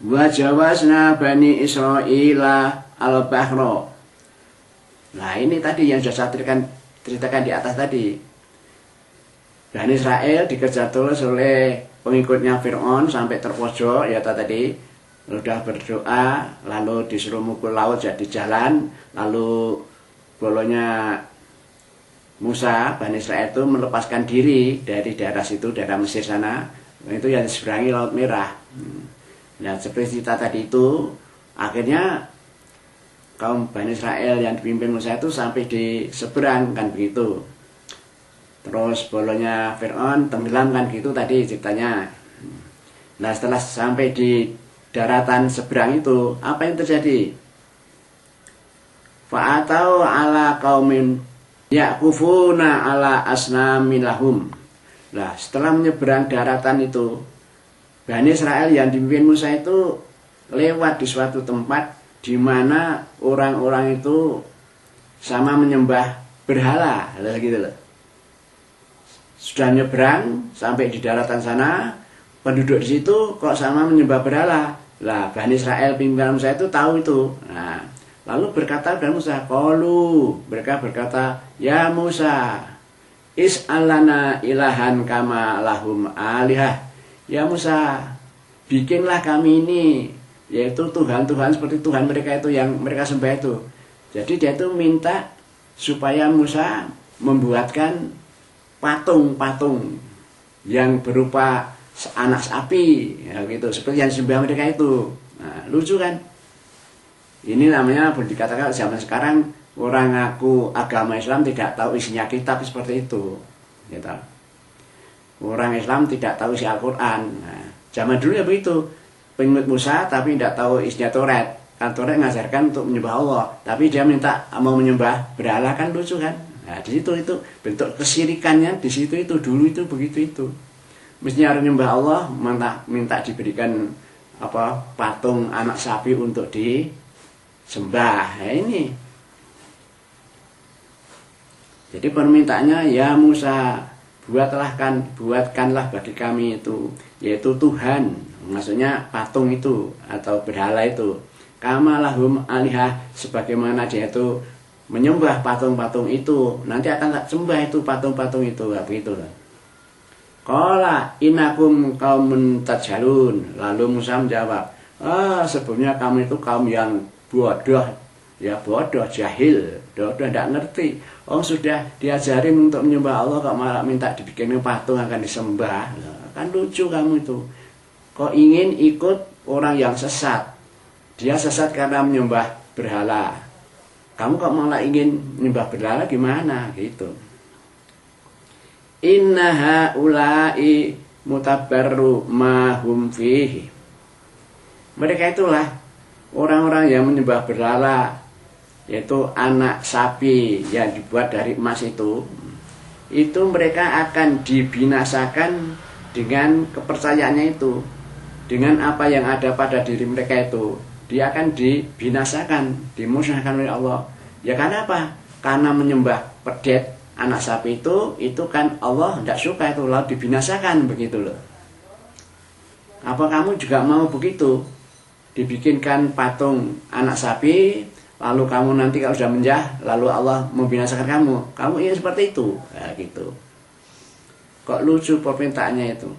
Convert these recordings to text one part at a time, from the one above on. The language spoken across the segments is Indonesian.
Wa jawazna Bani Israila al-bahra. Nah ini tadi yang sudah saya ceritakan di atas tadi. Bani Israel dikejar terus oleh pengikutnya Fir'aun sampai terpojok ya tadi. Sudah berdoa, lalu disuruh mukul laut jadi jalan, lalu bolonya Musa, Bani Israel itu melepaskan diri dari daerah situ, daerah Mesir sana, itu yang diseberangi Laut Merah. Nah seperti cerita tadi itu, akhirnya kaum Bani Israel yang dipimpin Musa itu sampai di seberang kan begitu. Terus bolonya Fir'aun tenggelam kan gitu tadi ceritanya. Nah setelah sampai di daratan seberang itu, apa yang terjadi? Fa'atau ala qaumin ya'kufuna ala asnamilahum. Nah setelah menyeberang daratan itu, Bani Israel yang dipimpin Musa itu lewat di suatu tempat di mana orang-orang itu sama menyembah berhala, gitu loh. Sudah nyebrang sampai di daratan sana, penduduk di situ kok sama menyembah berhala. Lah Bani Israel pimpinan Musa itu tahu itu. Nah, lalu berkata kepada Musa, mereka berkata, ya Musa, is'alana ilahan kama lahum alihah. Ya Musa, bikinlah kami ini, yaitu Tuhan-Tuhan seperti Tuhan mereka itu yang mereka sembah itu. Jadi dia itu minta supaya Musa membuatkan patung-patung yang berupa anak sapi, ya gitu, seperti yang disembah mereka itu. Nah, lucu kan? Ini namanya boleh dikatakan zaman sekarang orang ngaku agama Islam tidak tahu isinya kitab seperti itu. Gitu. Orang Islam tidak tahu isi Al-Quran. Nah, zaman dulu ya begitu. Pengikut Musa tapi tidak tahu isinya Taurat. Kan Taurat ngajarkan untuk menyembah Allah, tapi dia minta mau menyembah berhala, kan lucu kan? Nah, di situ itu bentuk kesyirikannya di situ itu dulu itu begitu itu. Mestinya harus menyembah Allah, minta diberikan apa patung anak sapi untuk disembah. Nah, ini. Jadi permintaannya, ya Musa, buatkanlah bagi kami itu, yaitu Tuhan, maksudnya patung itu atau berhala itu, kama lahum alihah, sebagaimana dia itu menyembah patung-patung itu, nanti akan tak sembah itu patung-patung itu, begitu lah. Qala innakum qaumun tajhalun. Lalu Musa menjawab, sebelumnya kamu itu kaum yang bodoh, ya bodoh, jahil, bodoh, tidak ngerti. Sudah diajarin untuk menyembah Allah kok malah minta dibikin patung akan disembah. Kan lucu kamu itu. Kok ingin ikut orang yang sesat. Dia sesat karena menyembah berhala. Kamu kok malah ingin menyembah berhala, gimana gitu. Inna haula'i mutabarru ma hum fihi. Mereka itulah orang-orang yang menyembah berhala, yaitu anak sapi yang dibuat dari emas itu mereka akan dibinasakan dengan kepercayaannya itu, dengan apa yang ada pada diri mereka itu. Dia akan dibinasakan, dimusnahkan oleh Allah. Ya karena apa? Karena menyembah pedet anak sapi itu kan Allah tidak suka itu, lalu dibinasakan begitu loh. Apa kamu juga mau begitu? Dibikinkan patung anak sapi, lalu kamu nanti kalau sudah menjah, lalu Allah membinasakan kamu. Kamu ingin seperti itu? Nah, gitu. Kok lucu permintaannya itu.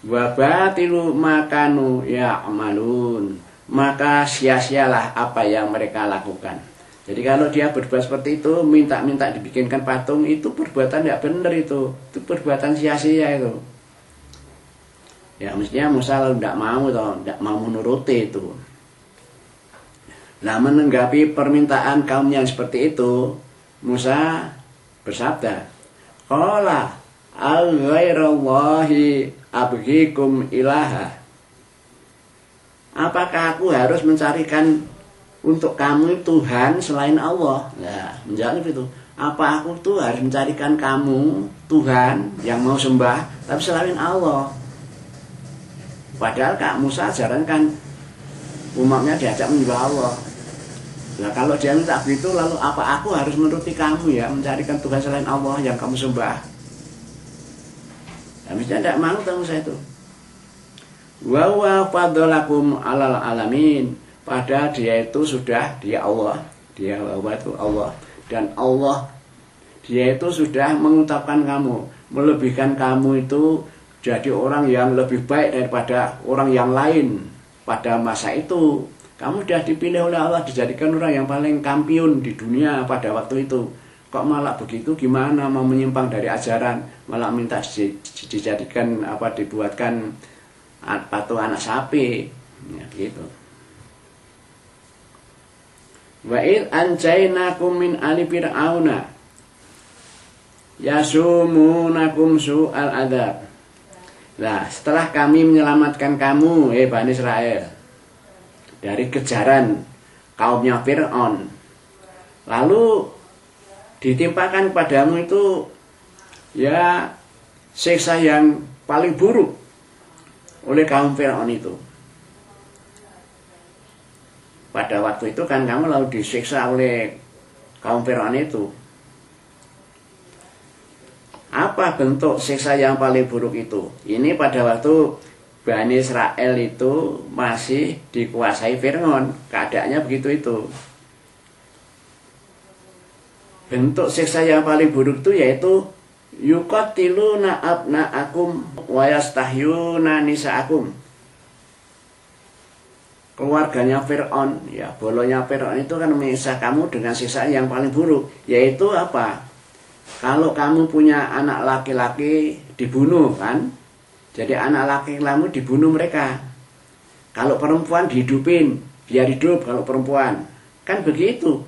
Wa batilu makanu ya'malun. Maka sia-sialah apa yang mereka lakukan. Jadi kalau dia berbuat seperti itu, minta-minta dibikinkan patung, itu perbuatan tidak benar itu. Itu perbuatan sia-sia itu. Ya mestinya Musa lalu tidak mau toh, tidak mau menuruti itu. Nah, menanggapi permintaan kaum yang seperti itu, Musa bersabda, qala al-ghairallahi abghikum ilaha. Apakah aku harus mencarikan untuk kamu Tuhan selain Allah? Nah, menjawab itu. Apa aku tuh harus mencarikan kamu Tuhan yang mau sembah tapi selain Allah? Padahal Kak Musa ajaran kan umatnya diajak menyembah Allah. Nah kalau dia minta begitu, lalu apa aku harus menuruti kamu ya, mencarikan Tuhan selain Allah yang kamu sembah? Ya mestinya tidak mau tahu saya itu. Wa huwa fadalakum alal alamin. Padahal dia itu sudah, dia Allah, dia Allah itu Allah, dan Allah dia itu sudah mengucapkan kamu, melebihkan kamu itu jadi orang yang lebih baik daripada orang yang lain. Pada masa itu kamu sudah dipilih oleh Allah, dijadikan orang yang paling kampiun di dunia pada waktu itu. Kok malah begitu, gimana mau menyimpang dari ajaran, malah minta dijadikan apa, dibuatkan patung anak sapi, ya, gitu. Wa id anjainakum min ali fir'auna yasumunakum su'al adzab. Nah, setelah kami menyelamatkan kamu, Bani Israel, dari kejaran kaumnya Fir'aun, lalu ditimpakan padamu itu ya siksa yang paling buruk oleh kaum Fir'aun itu. Pada waktu itu kan kamu lalu disiksa oleh kaum Fir'aun itu. Apa bentuk siksa yang paling buruk itu? Ini pada waktu Bani Israel itu masih dikuasai Fir'aun. Keadaannya begitu itu. Bentuk siksa yang paling buruk itu yaitu yuqatiluna abna'akum wa yastahyuna nisa'akum. Keluarganya Fir'aun, ya bolonya Fir'aun itu kan menyiksa kamu dengan siksaan yang paling buruk, yaitu apa? Kalau kamu punya anak laki-laki dibunuh kan, jadi anak laki kamu dibunuh mereka. Kalau perempuan dihidupin, biar hidup kalau perempuan, kan begitu.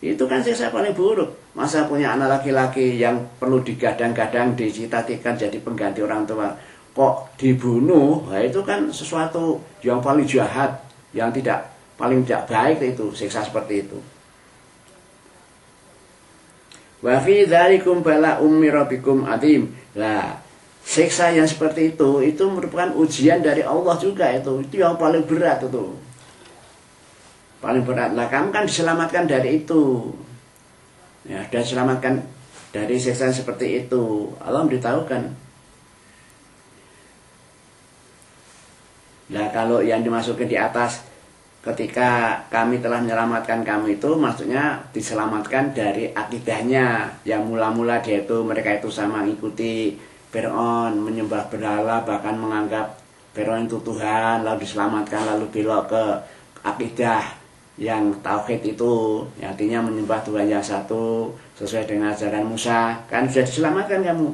Itu kan siksa paling buruk. Masa punya anak laki-laki yang perlu digadang-gadang, dicita-citakan jadi pengganti orang tua, kok dibunuh? Nah, itu kan sesuatu yang paling jahat, yang paling tidak baik itu, siksa seperti itu. Wa fi dzalikum bala'um mir rabbikum adzim. Lah, siksa yang seperti itu merupakan ujian dari Allah juga itu. Itu yang paling berat itu. Paling berat. Lah, kamu kan diselamatkan dari itu. Ya, dan diselamatkan dari siksa seperti itu. Allah memberitahukan. Nah, kalau yang dimasukin di atas, ketika kami telah menyelamatkan kamu itu, maksudnya diselamatkan dari akidahnya yang mula-mula dia itu, mereka itu sama mengikuti Fir'aun, menyembah berhala, bahkan menganggap Fir'aun itu Tuhan, lalu diselamatkan, lalu belok ke akidah yang tauhid itu, yang artinya menyembah Tuhan yang satu sesuai dengan ajaran Musa. Kan sudah diselamatkan kamu.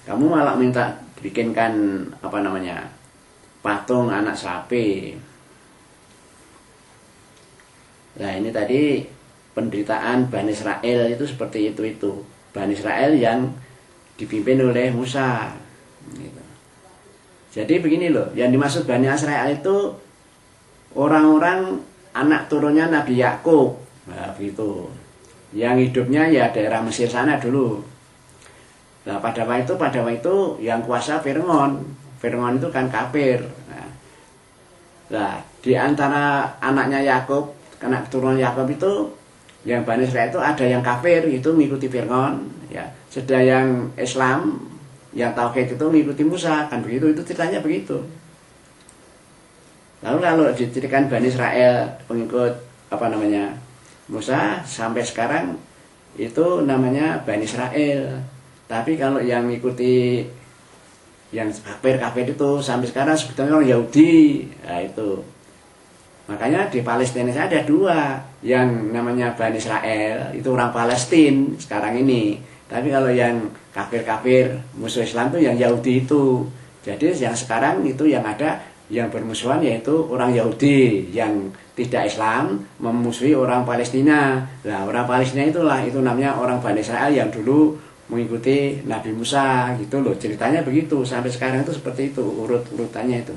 Kamu malah minta bikinkan apa namanya, patung anak sapi. Nah, ini tadi penderitaan Bani Israel itu seperti itu. Bani Israel yang dipimpin oleh Musa gitu. Jadi begini loh, yang dimaksud Bani Israel itu orang-orang anak turunnya Nabi Yakub. Nah, begitu. Yang hidupnya ya daerah Mesir sana dulu. Nah, pada waktu itu yang kuasa Fir'aun. Fir'aun itu kan kafir. Nah, di antara anaknya Yakub, anak turunan Yakub itu, yang Bani Israel itu ada yang kafir, itu mengikuti Fir'aun, ya. Sedang yang Islam, yang tauhid itu mengikuti Musa, kan begitu, itu ceritanya begitu. Lalu kalau diceritakan Bani Israel pengikut apa namanya Musa sampai sekarang itu namanya Bani Israel. Tapi kalau yang mengikuti yang kafir itu sampai sekarang sebetulnya orang Yahudi. Nah, itu. Makanya di Palestina ada dua, yang namanya Bani Israel, itu orang Palestina sekarang ini. Tapi kalau yang kafir-kafir musuh Islam itu yang Yahudi itu. Jadi yang sekarang itu yang ada yang bermusuhan yaitu orang Yahudi yang tidak Islam memusuhi orang Palestina. Nah, orang Palestina itulah itu namanya orang Bani Israel yang dulu mengikuti Nabi Musa gitu loh. Ceritanya begitu, sampai sekarang itu seperti itu urutannya itu.